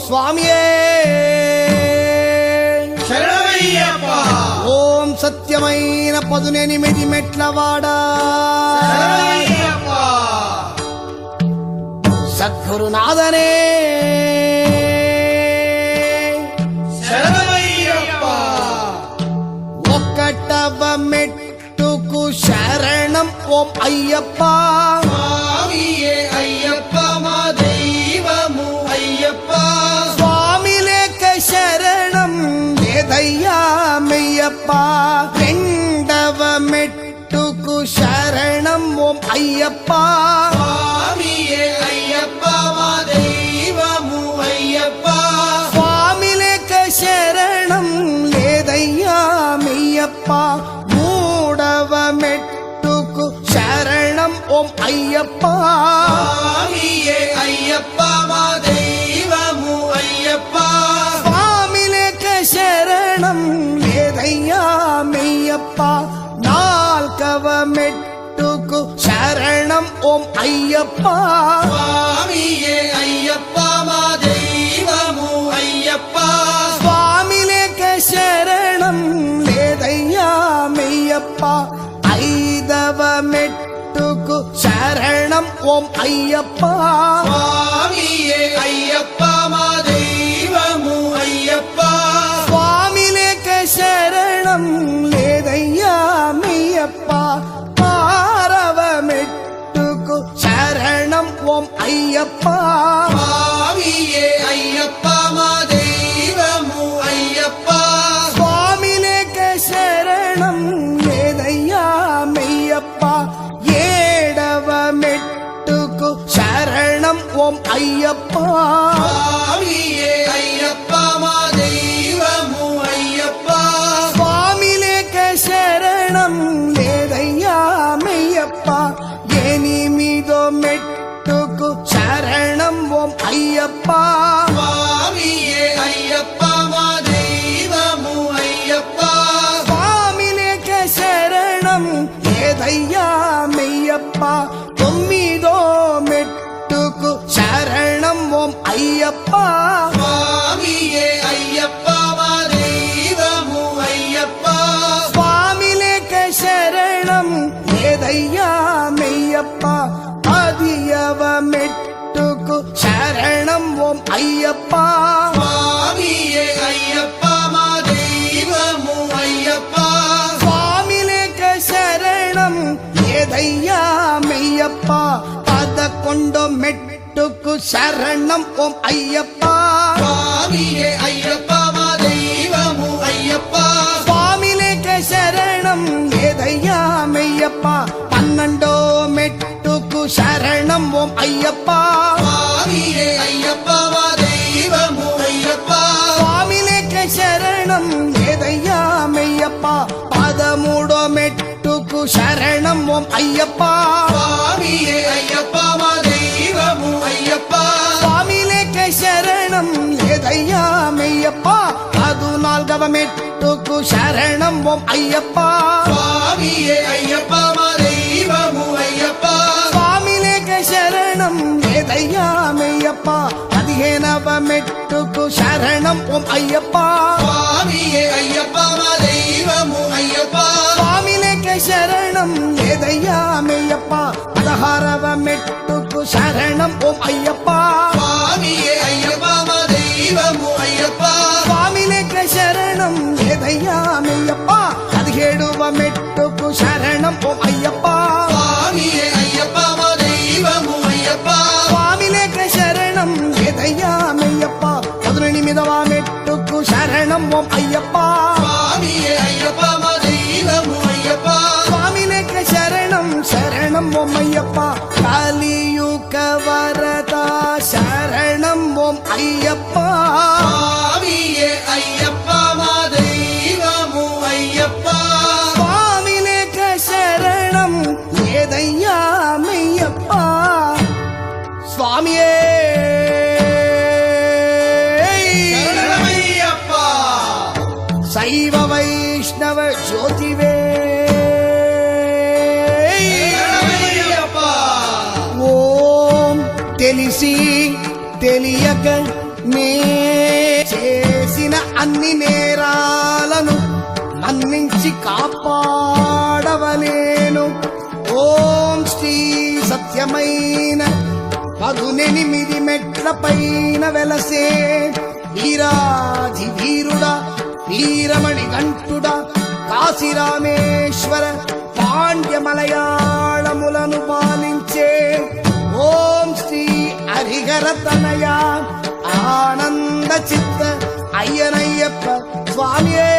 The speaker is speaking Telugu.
స్వామియే శరణమయ్యప్ప. ఓం సత్యమైన 18 మెట్లవాడా శరణమయ్యప్ప. సద్గురునాథనే శరణమయ్యప్ప. ఒక్కటవ మెట్టుకు శరణం ఓం అయ్యప్ప. స్వామియే అయ్యప్ప మా దైవము అయ్యప్ప. స్వామి లేక శరణం లేదయ్యా మెయ్యప్ప. రెండవ మెట్టుకు శరణం ఓం అయ్యప్ప. స్వామియే అయ్యప్ప మా దైవము అయ్యప్ప. స్వామి లేక శరణం లేదయ్యా మెయ్యప్ప. మూడవ మెట్టుకు శరణం ఓం అయ్యప్ప. స్వామియే అయ్యప్ప మా దైవము అయ్యప్ప. స్వామి లేక శరణం లేదయ్యా మెయ్యప్ప. నాల్గవ మెట్టుకు శరణం ఓం అయ్యప్ప. స్వామియే అయ్యప్ప మా దైవము అయ్యప్ప. స్వామి లేక శరణం లేదయ్యా మెయ్యప్ప. ఐదవ మెట్టుకు శరణం ఓం అయ్యప్ప. స్వామియే అయ్యప్ప మా దైవము అయ్యప్ప. స్వామి లేక శరణం లేదయ్యా మెయ్యప్ప. ఆరవ మెట్టుకు శరణం ఓం అయ్యప్ప. స్వామియే అయ్యప్ప మా దైవము అయ్యప్ప. స్వామి లేక శరణం లేదయ్యా మెయ్యప్ప. ఏడవ మెట్టుకు శరణం ఓం అయ్యప్ప. స్వామియే అయ్యప్ప మా దైవము అయ్యప్ప. స్వామి లేక శరణం లేదయ్యా మెయ్యప్ప. ఎనిమిదో మెట్టుకు శరణం ఓం అయ్యప్ప. స్వామియే అయ్యప్ప మా దైవము అయ్యప్ప. స్వామి లేక శరణం లేదయ్యా మెయ్యప్ప. తొమ్మిదో మెట్టుకు శరణం ఓం అయ్యప్ప. స్వామియే అయ్యప్ప మా దైవము అయ్యప్ప. స్వామి లేక శరణం లేదయ్యా మెయ్యప్ప. పదియవ మెట్టుకు శరణం ఓం అయ్యప్ప. స్వామియే అయ్యప్ప మా దైవము అయ్యప్ప. స్వామి లేక శరణం లేదయ్యా మెయ్యప్ప. 11 మెట్టుకు శరణం ఓం అయ్యప్ప. స్వామియే అయ్యప్ప మా దైవము అయ్యప్ప. స్వామి లేక శరణం లేదయ్యా మెయ్యప్ప. 12 మెట్టుకు శరణం ఓం అయ్యప్ప. స్వామియే అయ్యప్ప మా దైవము అయ్యప్ప. స్వామి లేక శరణం లేదయ్యా మెయ్యప్ప. 13 మెట్టుకు శరణం ఓం అయ్యప్ప. స్వామియే అయ్యప్ప మా దైవము అయ్యప్ప. స్వామి లేక శరణం లేదయ్యా మెయ్యప్ప. 14వ మెట్టుకు శరణం ఓం అయ్యప్ప. స్వామియే అయ్యప్ప మా దైవము అయ్యప్ప. స్వామి లేక శరణం లేదయ్యా మెయ్యప్ప. 15వ మెట్టుకు శరణం ఓం అయ్యప్ప. స్వామియే అయ్యప్ప మా దైవము అయ్యప్ప. స్వామి లేక శరణం లేదయ్యా మెయ్యప్ప. 16వ మెట్టుకు శరణం ఓం అయ్యప్ప. స్వామియే అయ్యప్ప మా దైవము అయ్యప్ప. స్వామి లేక శరణం లేదయ్యా మెయ్యప్ప. 17వ మెట్టుకు శరణం ఓం అయ్యప్ప. స్వామియే అయ్యప్ప మా దైవము అయ్యప్ప. స్వామి లేక శరణం లేదయ్యా మెయ్యప్ప. 18వ మెట్టుకు శరణం ఓం అయ్యప్ప. స్వామియే అయ్యప్ప మా దైవము అయ్యప్ప. స్వామి లేక శరణం ఓం అయ్యప్ప. కలియుగ వరద శరణం ఓం అయ్యప్ప. స్వామియే అయ్యప్ప మా దైవము అయ్యప్ప. స్వామి లేక శరణం లేదయ్యా మెయ్యప్ప. స్వామియే శరణమయ్యప్ప. శైవ వైష్ణవ జ్యోతివే. శరణమయ్యప్ప. ఓం తెలిసి తెలియక నే చేసిన అన్ని నేరాలను మన్నించి కాపాడవలేను. ఓం శ్రీ సత్యమైన 18 మెట్ల పైన వెలసే వీరాధి వీరుడా వీరమణి గంటుడా కాశీరామేశ్వర పాండ్య మలయాళములను పాలించే ఓం శ్రీ హరిహర తనయ ఆనంద చిత్త అయ్యనయ్యప్ప స్వామియే